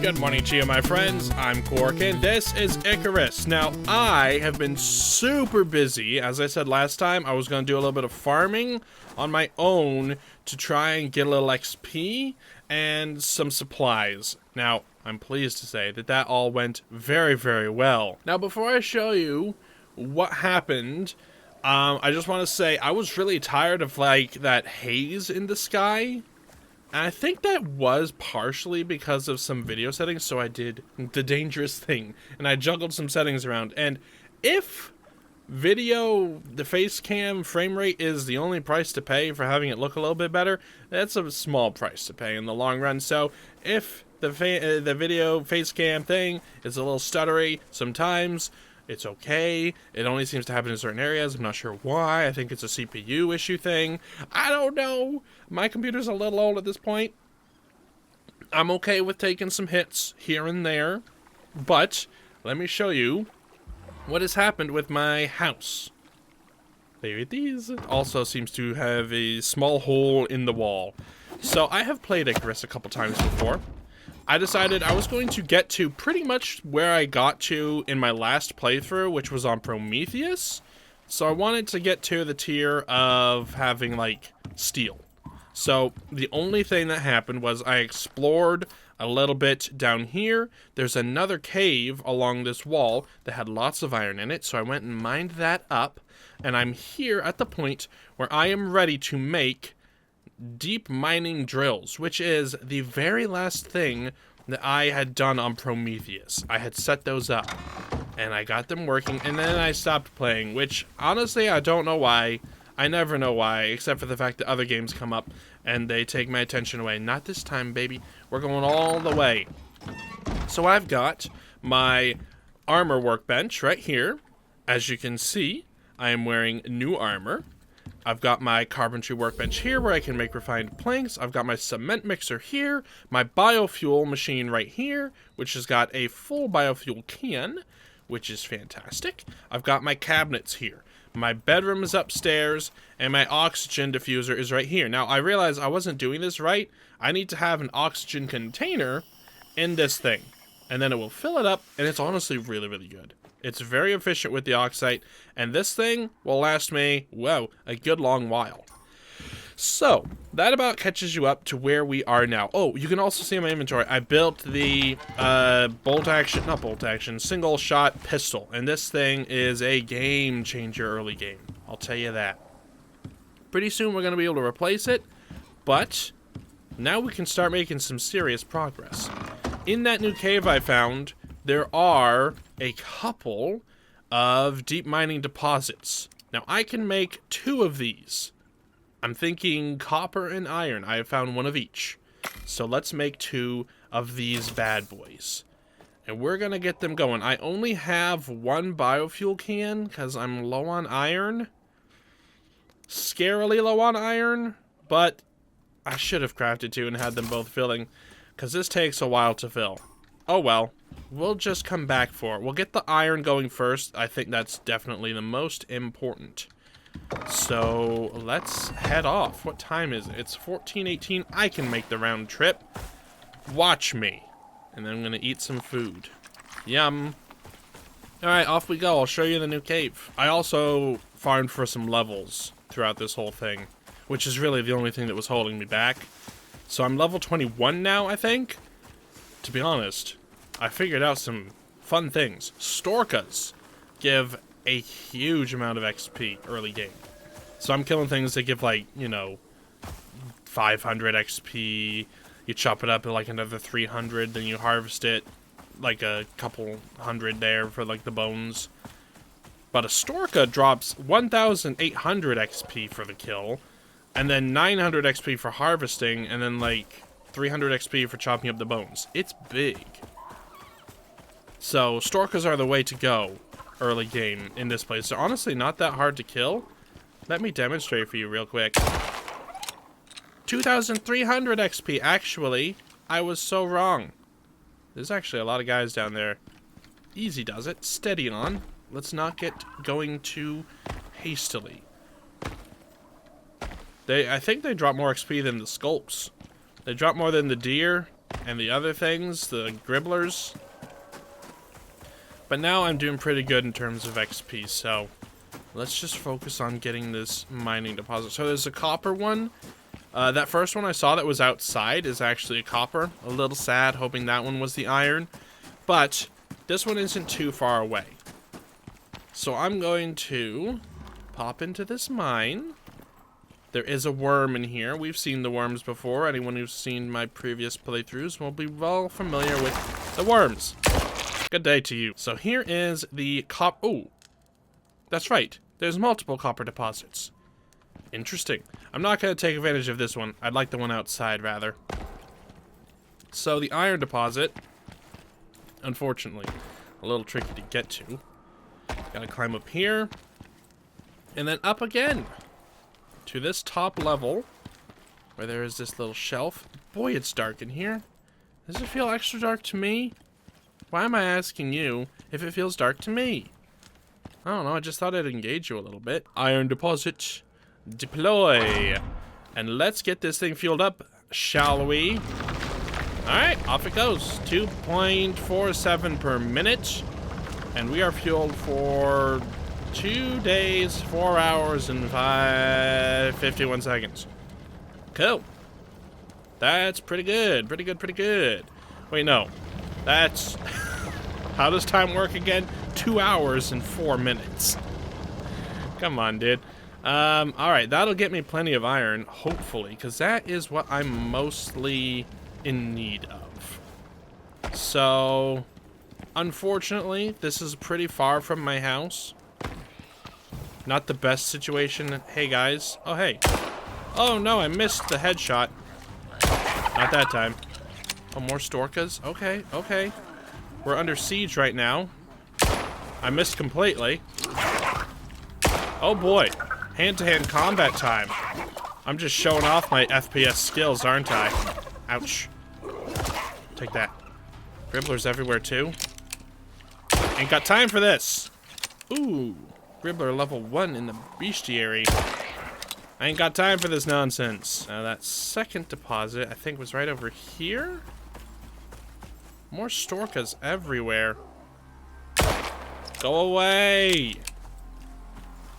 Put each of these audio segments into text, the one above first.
Good morning to you, my friends. I'm Cork, and this is Icarus. Now, I have been super busy. As I said last time, I was going to do a little bit of farming on my own to try and get a little XP and some supplies. Now, I'm pleased to say that that all went very, very well. Now, before I show you what happened, I just want to say I was really tired of, like, that haze in the sky. And I think that was partially because of some video settings, so I did the dangerous thing, and I juggled some settings around. And if the face cam frame rate is the only price to pay for having it look a little bit better, that's a small price to pay in the long run. So if the video face cam thing is a little stuttery sometimes, it's okay. It only seems to happen in certain areas. I'm not sure why. I think it's a CPU issue thing. I don't know. My computer's a little old at this point. I'm okay with taking some hits here and there. But let me show you what has happened with my house. There it is. It also seems to have a small hole in the wall. So I have played Icarus a couple times before. I decided I was going to get to pretty much where I got to in my last playthrough, which was on Prometheus. So I wanted to get to the tier of having, like, steel. So the only thing that happened was I explored a little bit down here. There's another cave along this wall that had lots of iron in it, so I went and mined that up. And I'm here at the point where I am ready to make deep mining drills, which is the very last thing that I had done on Prometheus. I had set those up and I got them working, and then I stopped playing, which honestly I don't know why. I never know why, except for the fact that other games come up and they take my attention away. Not this time, baby. We're going all the way. So I've got my armor workbench right here. As you can see, I am wearing new armor. I've got my carpentry workbench here where I can make refined planks. I've got my cement mixer here, my biofuel machine right here, which has got a full biofuel can, which is fantastic. I've got my cabinets here. My bedroom is upstairs, and my oxygen diffuser is right here. Now, I realized I wasn't doing this right. I need to have an oxygen container in this thing, and then it will fill it up, and it's honestly really, really good. It's very efficient with the oxide, and this thing will last me, well, a good long while. So, that about catches you up to where we are now. Oh, you can also see in my inventory, I built the single shot pistol, and this thing is a game changer early game. I'll tell you that. Pretty soon we're going to be able to replace it, but now we can start making some serious progress. In that new cave I found, there are a couple of deep mining deposits. Now, I can make 2 of these. I'm thinking copper and iron. I have found 1 of each. So let's make 2 of these bad boys. And we're going to get them going. I only have 1 biofuel can because I'm low on iron. Scarily low on iron. But I should have crafted 2 and had them both filling, because this takes a while to fill. Oh well. We'll just come back for it. We'll get the iron going first. I think that's definitely the most important. So let's head off. What time is it? It's 14:18. I can make the round trip. Watch me. And then I'm going to eat some food. Yum. Alright, off we go. I'll show you the new cave. I also farmed for some levels throughout this whole thing, which is really the only thing that was holding me back. So I'm level 21 now, I think. To be honest, I figured out some fun things. Storkas give a huge amount of XP early game. So I'm killing things that give, like, you know, 500 XP. You chop it up at like another 300, then you harvest it like a couple hundred there for like the bones. But a Storka drops 1,800 XP for the kill, and then 900 XP for harvesting, and then like 300 XP for chopping up the bones. It's big. So, Storkas are the way to go early game in this place. They're honestly not that hard to kill. Let me demonstrate for you real quick. 2,300 XP. Actually, I was so wrong. There's actually a lot of guys down there. Easy does it. Steady on. Let's not get going too hastily. I think they drop more XP than the sculps. They drop more than the deer, and the other things, the gribblers. But now I'm doing pretty good in terms of XP, so let's just focus on getting this mining deposit. So there's a copper one. That first one I saw that was outside is actually a copper. A little sad, hoping that one was the iron. But this one isn't too far away. So I'm going to pop into this mine. There is a worm in here. We've seen the worms before. Anyone who's seen my previous playthroughs will be well familiar with the worms. Good day to you. So here is the oh, that's right. There's multiple copper deposits. Interesting. I'm not going to take advantage of this one. I'd like the one outside, rather. So the iron deposit, unfortunately, a little tricky to get to. Gotta climb up here. And then up again. To this top level, where there is this little shelf. Boy, it's dark in here. Does it feel extra dark to me? Why am I asking you if it feels dark to me? I don't know, I just thought I'd engage you a little bit. Iron deposit. Deploy. And let's get this thing fueled up, shall we? Alright, off it goes. 2.47 per minute. And we are fueled for 2 days, 4 hours, and 51 seconds. Cool. That's pretty good. Pretty good, pretty good. Wait, no. That's... How does time work again? 2 hours and 4 minutes. Come on, dude. Alright, that'll get me plenty of iron, hopefully, because that is what I'm mostly in need of. So, unfortunately, this is pretty far from my house. Not the best situation. Hey, guys. Oh, hey. Oh, no, I missed the headshot. Not that time. Oh, more Storkas? Okay, okay. We're under siege right now. I missed completely. Oh, boy. Hand-to-hand combat time. I'm just showing off my FPS skills, aren't I? Ouch. Take that. Gribblers everywhere, too. Ain't got time for this. Ooh. Gribbler level 1 in the bestiary. I ain't got time for this nonsense. Now, that second deposit, I think, was right over here. More Storkas everywhere. Go away!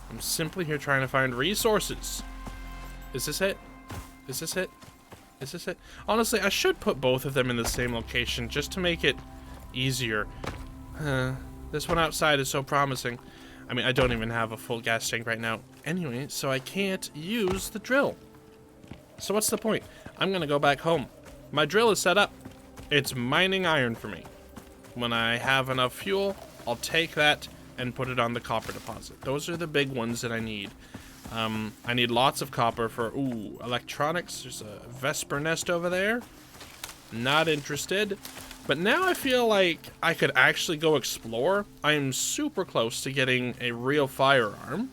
I'm simply here trying to find resources. Is this it? Is this it? Is this it? Honestly, I should put both of them in the same location just to make it easier. This one outside is so promising. I mean, I don't even have a full gas tank right now anyway, so I can't use the drill. So what's the point? I'm gonna go back home. My drill is set up. It's mining iron for me. When I have enough fuel, I'll take that and put it on the copper deposit. Those are the big ones that I need. I need lots of copper for, ooh, electronics. There's a Vesper nest over there. Not interested. But now I feel like I could actually go explore. I am super close to getting a real firearm,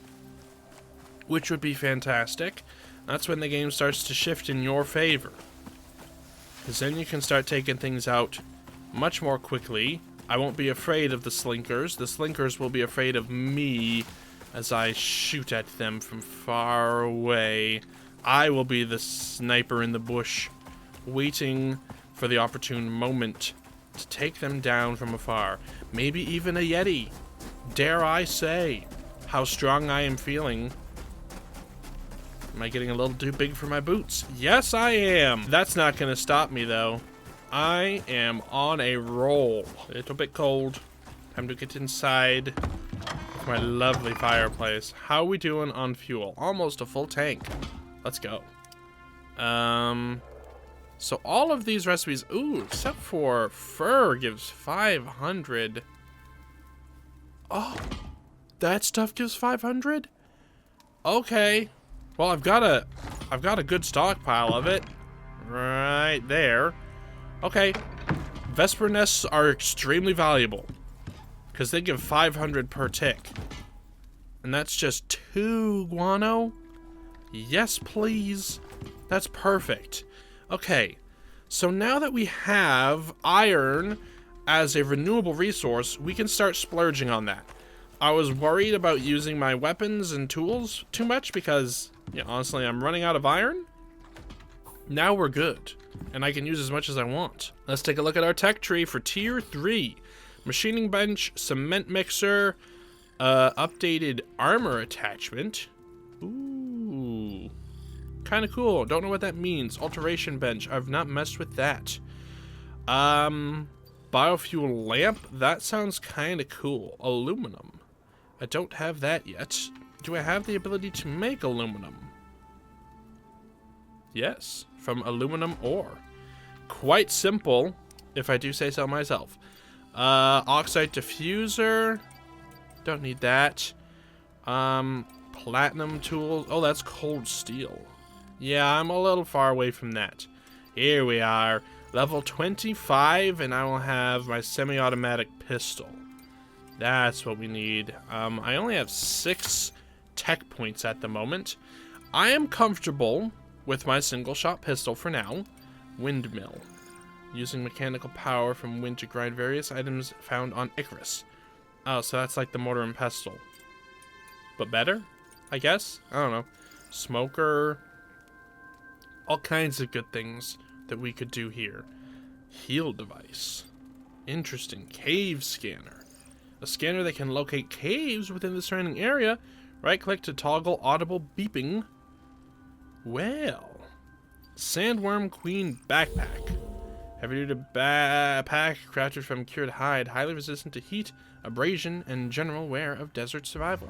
which would be fantastic. That's when the game starts to shift in your favor. Because then you can start taking things out much more quickly. I won't be afraid of the slinkers. The slinkers will be afraid of me as I shoot at them from far away. I will be the sniper in the bush, waiting for the opportune moment to take them down from afar. Maybe even a Yeti. Dare I say how strong I am feeling. Am I getting a little too big for my boots? Yes, I am. That's not going to stop me, though. I am on a roll. A little bit cold. Time to get inside of my lovely fireplace. How are we doing on fuel? Almost a full tank. Let's go. So all of these recipes, ooh, except for fur gives 500. Oh, that stuff gives 500? Okay. Well, I've got a good stockpile of it right there. Okay. Vesper nests are extremely valuable because they give 500 per tick. And that's just 2 guano? Yes, please. That's perfect. Okay, so now that we have iron as a renewable resource, we can start splurging on that. I was worried about using my weapons and tools too much because, yeah, honestly, I'm running out of iron. Now we're good. and I can use as much as I want. Let's take a look at our tech tree for tier 3. Machining bench, cement mixer, updated armor attachment. Ooh, kind of cool. Don't know what that means. Alteration bench. I've not messed with that. Biofuel lamp. That sounds kind of cool. Aluminum. I don't have that yet. Do I have the ability to make aluminum? Yes, from aluminum ore. Quite simple, if I do say so myself. Oxide diffuser. Don't need that. Platinum tools. Oh, that's cold steel. Yeah, I'm a little far away from that. Here we are. Level 25, and I will have my semi-automatic pistol. That's what we need. I only have 6 tech points at the moment. I am comfortable with my single-shot pistol for now. Windmill. Using mechanical power from wind to grind various items found on Icarus. Oh, so that's like the mortar and pestle. But better, I guess? I don't know. Smoker. All kinds of good things that we could do here. Heal device. Interesting. Cave scanner. A scanner that can locate caves within the surrounding area. Right-click to toggle audible beeping. Well. Sandworm Queen backpack. Heavy-duty backpack crafted from cured hide. Highly resistant to heat, abrasion, and general wear of desert survival.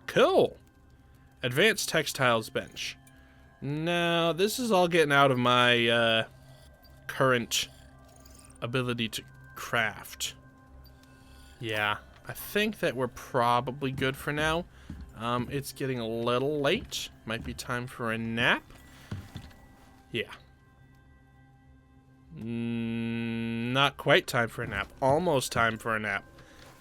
Cool. Advanced textiles bench. Now, this is all getting out of my current ability to craft. Yeah, I think that we're probably good for now. It's getting a little late. Might be time for a nap. Yeah. Not quite time for a nap. Almost time for a nap.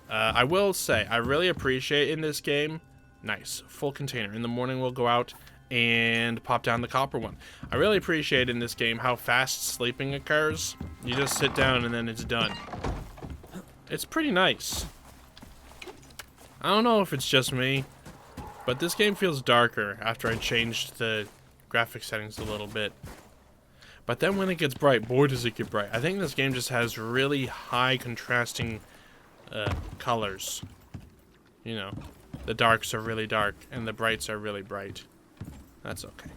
I will say, I really appreciate in this game. Nice. Full container. In the morning, we'll go out and pop down the copper one. I really appreciate in this game how fast sleeping occurs. You just sit down and then it's done. It's pretty nice. I don't know if it's just me, but this game feels darker after I changed the graphic settings a little bit. But then when it gets bright, boy does it get bright. I think this game just has really high contrasting colors. You know, the darks are really dark and the brights are really bright. That's okay.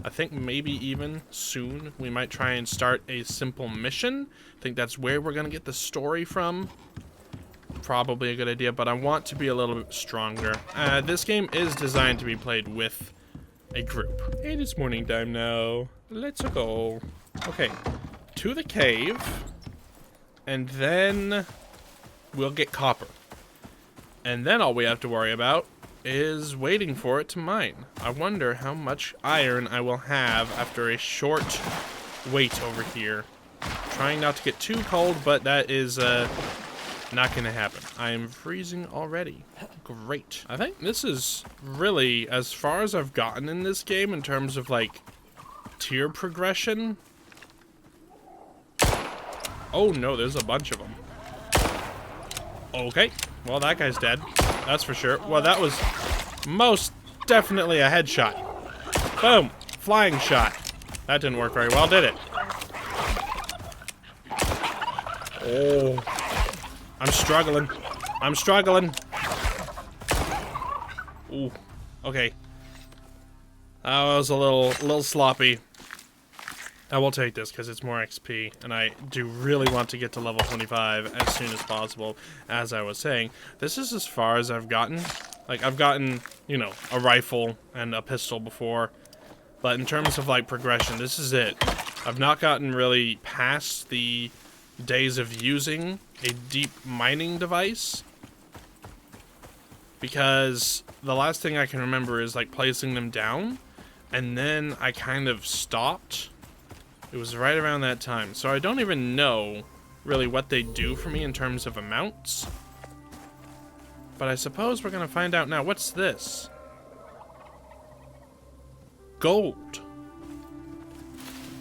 I think maybe even soon we might try and start a simple mission. I think that's where we're gonna get the story from. Probably a good idea, but I want to be a little bit stronger. This game is designed to be played with a group. It is morning time now. Let's go. Okay, to the cave, and then we'll get copper. And then all we have to worry about is waiting for it to mine. I wonder how much iron I will have after a short wait over here. Trying not to get too cold, but that is not gonna happen. I am freezing already. Great. I think this is really as far as I've gotten in this game in terms of like tier progression. Oh no, there's a bunch of them. Okay, well that guy's dead. That's for sure. Well, that was most definitely a headshot. Boom, flying shot. That didn't work very well, did it? Oh, I'm struggling. I'm struggling. Ooh, okay. That was a little sloppy. I will take this because it's more XP, and I do really want to get to level 25 as soon as possible. As I was saying, this is as far as I've gotten. Like, I've gotten, you know, a rifle and a pistol before, but in terms of, like, progression, this is it. I've not gotten really past the days of using a deep mining device, because the last thing I can remember is, like, placing them down, and then I kind of stopped. It was right around that time, so I don't even know really what they do for me in terms of amounts. But I suppose we're gonna find out now. What's this? Gold.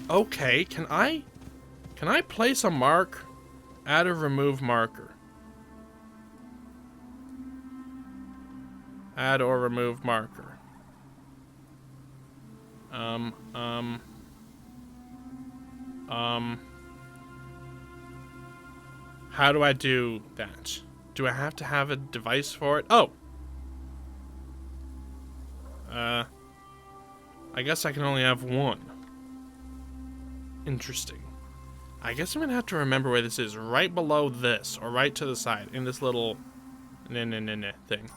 Okay, can I place a mark? Add or remove marker. Add or remove marker. How do I do that? Do I have to have a device for it? Oh! I guess I can only have one. Interesting. I guess I'm gonna have to remember where this is. Right below this, or right to the side, in this little thing.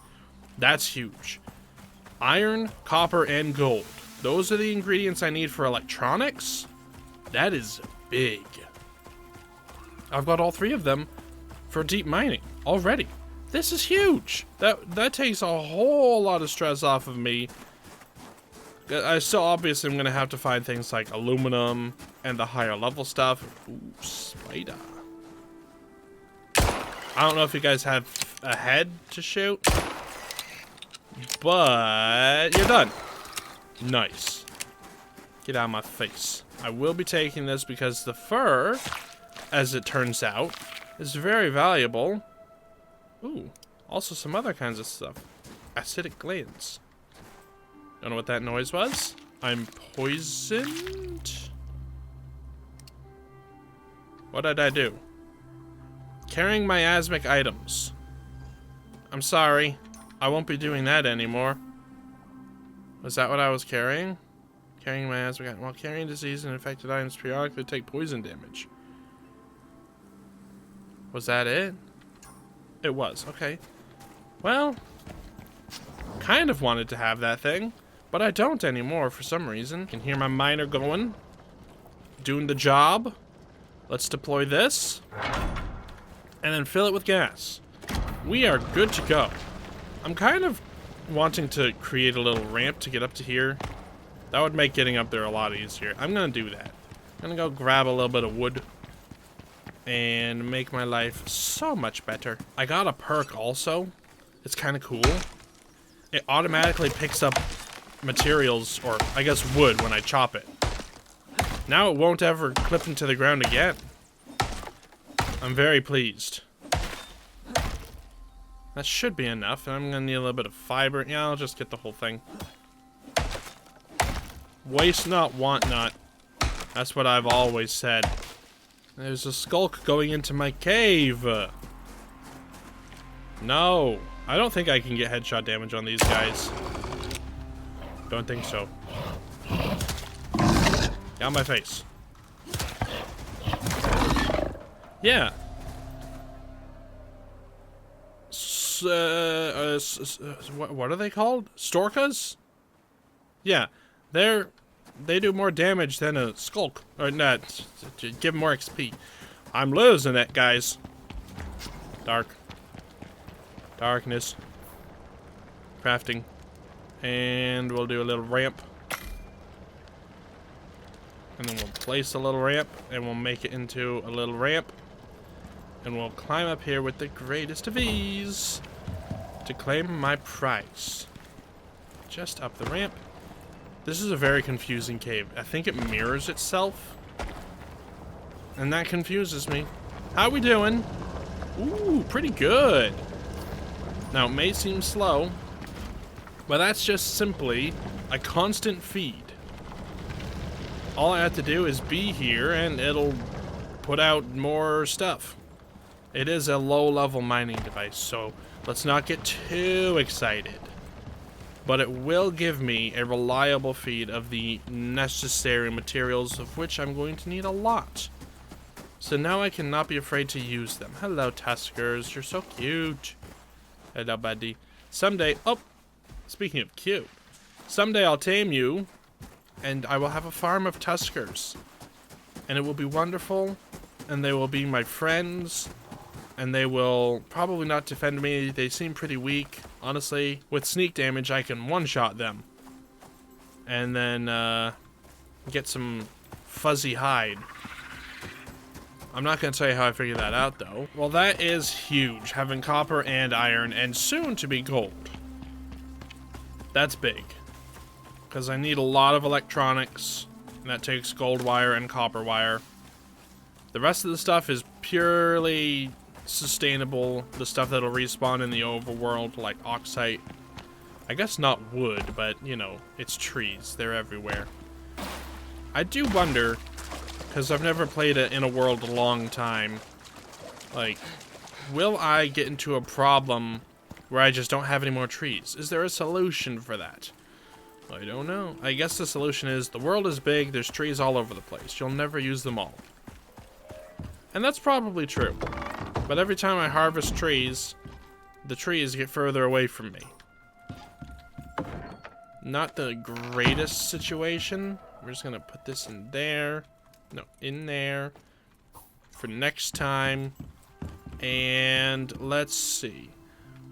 That's huge. Iron, copper, and gold. Those are the ingredients I need for electronics. That is big. I've got all 3 of them for deep mining already. This is huge. That takes a whole lot of stress off of me. I still obviously am gonna have to find things like aluminum and the higher level stuff. Ooh, spider. I don't know if you guys have a head to shoot, but you're done. Nice. Get out of my face. I will be taking this because the fur, as it turns out, is very valuable. Ooh, also some other kinds of stuff. Acidic glands. Don't know what that noise was. I'm poisoned? What did I do? Carrying miasmic items. I'm sorry. I won't be doing that anymore. Was that what I was carrying? Carrying miasmic items. While carrying disease and infected items periodically take poison damage. Was that it? It was. Okay. Well, kind of wanted to have that thing. But I don't anymore for some reason. Can hear my miner going. Doing the job. Let's deploy this. And then fill it with gas. We are good to go. I'm kind of wanting to create a little ramp to get up to here. That would make getting up there a lot easier. I'm gonna do that. I'm gonna go grab a little bit of wood. And make my life so much better. I got a perk also. It's kind of cool. It automatically picks up materials, or I guess wood, when I chop it. Now it won't ever clip into the ground again. I'm very pleased. That should be enough, and I'm gonna need a little bit of fiber. Yeah, I'll just get the whole thing. Waste not, want not. That's what I've always said. There's a skulk going into my cave. No, I don't think I can get headshot damage on these guys. Don't think so. Get out my face. Yeah. What are they called? Storkas? Yeah. They do more damage than a skulk. Or not. Give more XP. I'm losing it, guys. Dark. Darkness. Crafting. And we'll do a little ramp. And then we'll place a little ramp. And we'll make it into a little ramp. And we'll climb up here with the greatest of ease. To claim my prize. Just up the ramp. This is a very confusing cave. I think it mirrors itself. And that confuses me. How we doing? Ooh, pretty good. Now, it may seem slow. But that's just simply a constant feed. All I have to do is be here and it'll put out more stuff. It is a low-level mining device, so let's not get too excited. But it will give me a reliable feed of the necessary materials, of which I'm going to need a lot. So now I cannot be afraid to use them. Hello, Tuskers. You're so cute. Hello, buddy. Someday... Oh! Speaking of cute, someday I'll tame you, and I will have a farm of Tuskers. And it will be wonderful, and they will be my friends, and they will probably not defend me. They seem pretty weak, honestly. With sneak damage, I can one-shot them. And then, get some fuzzy hide. I'm not going to tell you how I figured that out, though. Well, that is huge, having copper and iron, and soon to be gold. That's big. Because I need a lot of electronics, and that takes gold wire and copper wire. The rest of the stuff is purely sustainable, the stuff that'll respawn in the overworld, like oxite. I guess not wood, but, you know, it's trees. They're everywhere. I do wonder because I've never played it in a world a long time. Like, will I get into a problem where I just don't have any more trees? Is there a solution for that? I don't know. I guess the solution is the world is big, there's trees all over the place. You'll never use them all. And that's probably true. But every time I harvest trees, the trees get further away from me. Not the greatest situation. We're just gonna put this in there. No, in there. For next time. And let's see.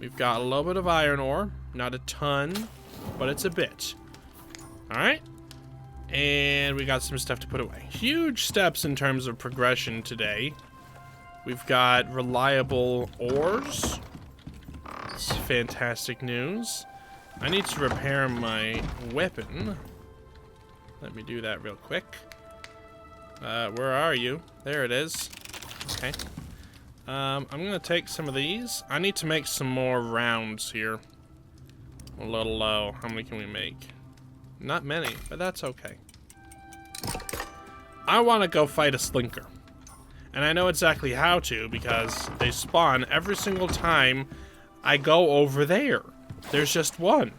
We've got a little bit of iron ore. Not a ton, but it's a bit. Alright. And we got some stuff to put away. Huge steps in terms of progression today. We've got reliable ores. It's fantastic news. I need to repair my weapon. Let me do that real quick. Where are you? There it is. Okay. I'm gonna take some of these. I need to make some more rounds here. A little low. How many can we make? Not many, but that's okay. I want to go fight a slinker. And I know exactly how to, because they spawn every single time I go over there. There's just one.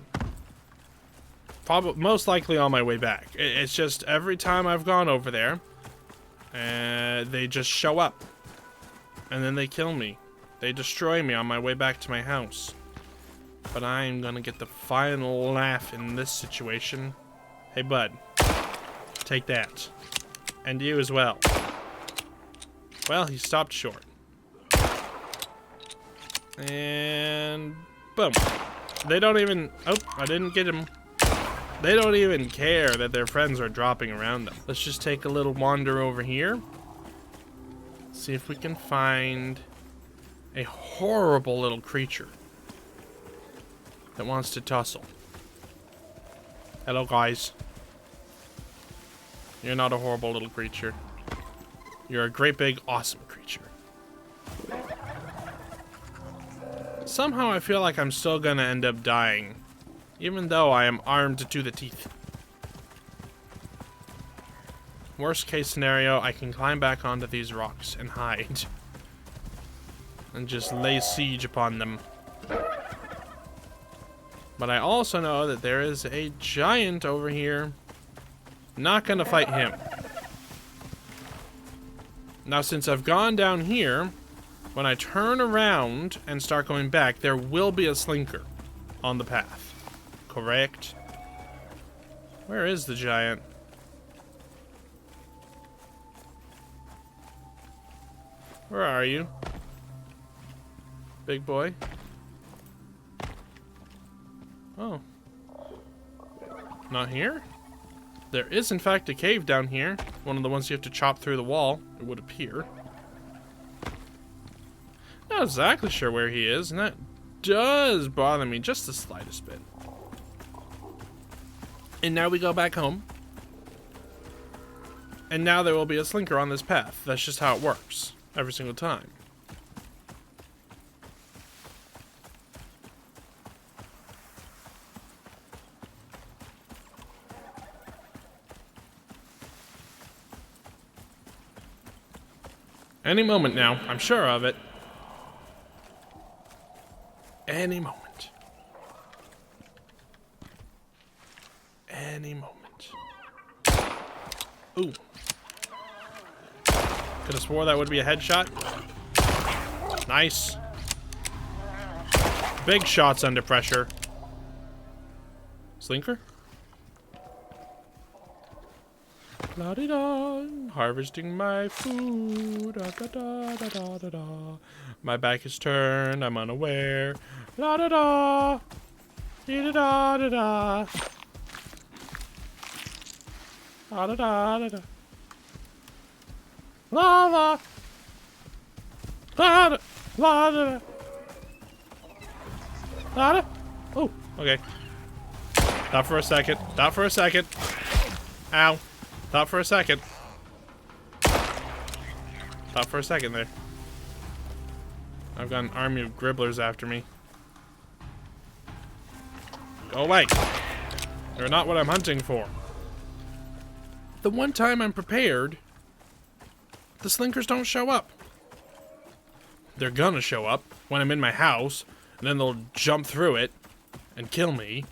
Probably, most likely on my way back. It's just every time I've gone over there, they just show up. And then they kill me. They destroy me on my way back to my house. But I'm gonna get the final laugh in this situation. Hey, bud. Take that. And you as well. Well, he stopped short. And boom. They don't even... Oh, I didn't get him. They don't even care that their friends are dropping around them. Let's just take a little wander over here. See if we can find a horrible little creature that wants to tussle. Hello, guys. You're not a horrible little creature. You're a great big awesome creature. Somehow I feel like I'm still gonna end up dying, even though I am armed to the teeth. Worst case scenario, I can climb back onto these rocks and hide. And just lay siege upon them. But I also know that there is a giant over here. Not gonna fight him. Now, since I've gone down here, when I turn around and start going back, there will be a slinker on the path. Correct? Where is the giant? Where are you? Big boy? Oh. Not here? There is, in fact, a cave down here. One of the ones you have to chop through the wall, it would appear. Not exactly sure where he is, and that does bother me just the slightest bit. And now we go back home. And now there will be a slinker on this path. That's just how it works. Every single time. Any moment now, I'm sure of it. Any moment. Any moment. Ooh. Could have swore that would be a headshot. Nice. Big shots under pressure. Slinker? La-di-da, harvesting my food. Da-da-da-da-da-da. My back is turned, I'm unaware. La-da-da, dee-da-da-da-da. La-da-da-da-da. La-la. La-da, la-da-da. La-da. Oh, okay. Stop for a second. Stop for a second. Ow. Stop for a second. Stop for a second there. I've got an army of gribblers after me. Go away. They're not what I'm hunting for. The one time I'm prepared, the slinkers don't show up. They're gonna show up when I'm in my house, and then they'll jump through it and kill me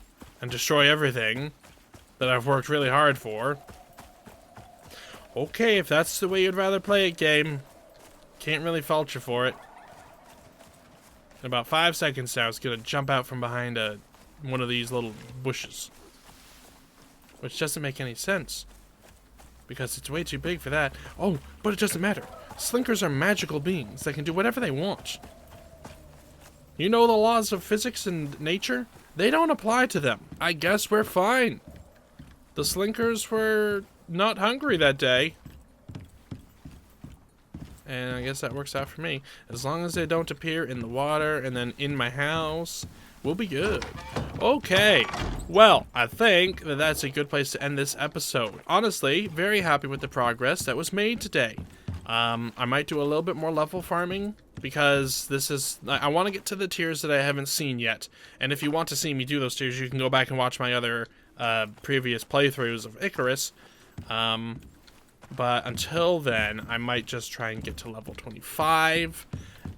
and destroy everything that I've worked really hard for. Okay, if that's the way you'd rather play a game, can't really fault you for it. In about 5 seconds now, it's gonna jump out from behind one of these little bushes. Which doesn't make any sense, because it's way too big for that. Oh, but it doesn't matter. Slinkers are magical beings that can do whatever they want. You know the laws of physics and nature? They don't apply to them. I guess we're fine. The slinkers were not hungry that day. And I guess that works out for me. As long as they don't appear in the water and then in my house, we'll be good. Okay. Well, I think that that's a good place to end this episode. Honestly, very happy with the progress that was made today. I might do a little bit more level farming, because I want to get to the tiers that I haven't seen yet. And if you want to see me do those tiers, you can go back and watch my other previous playthroughs of Icarus. But until then, I might just try and get to level 25,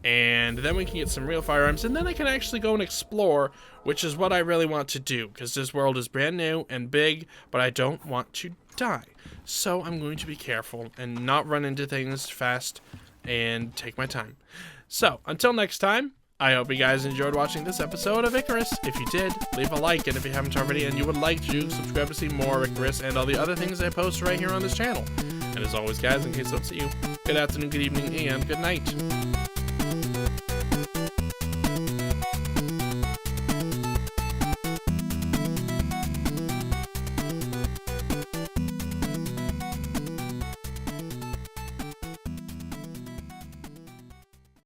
and then we can get some real firearms, and then I can actually go and explore, which is what I really want to do, because this world is brand new and big, but I don't want to die. So I'm going to be careful and not run into things fast and take my time. So, until next time, I hope you guys enjoyed watching this episode of Icarus. If you did, leave a like, and if you haven't already and you would like to, subscribe to see more Icarus and all the other things I post right here on this channel. And as always, guys, in case I don't see you, good afternoon, good evening, and good night.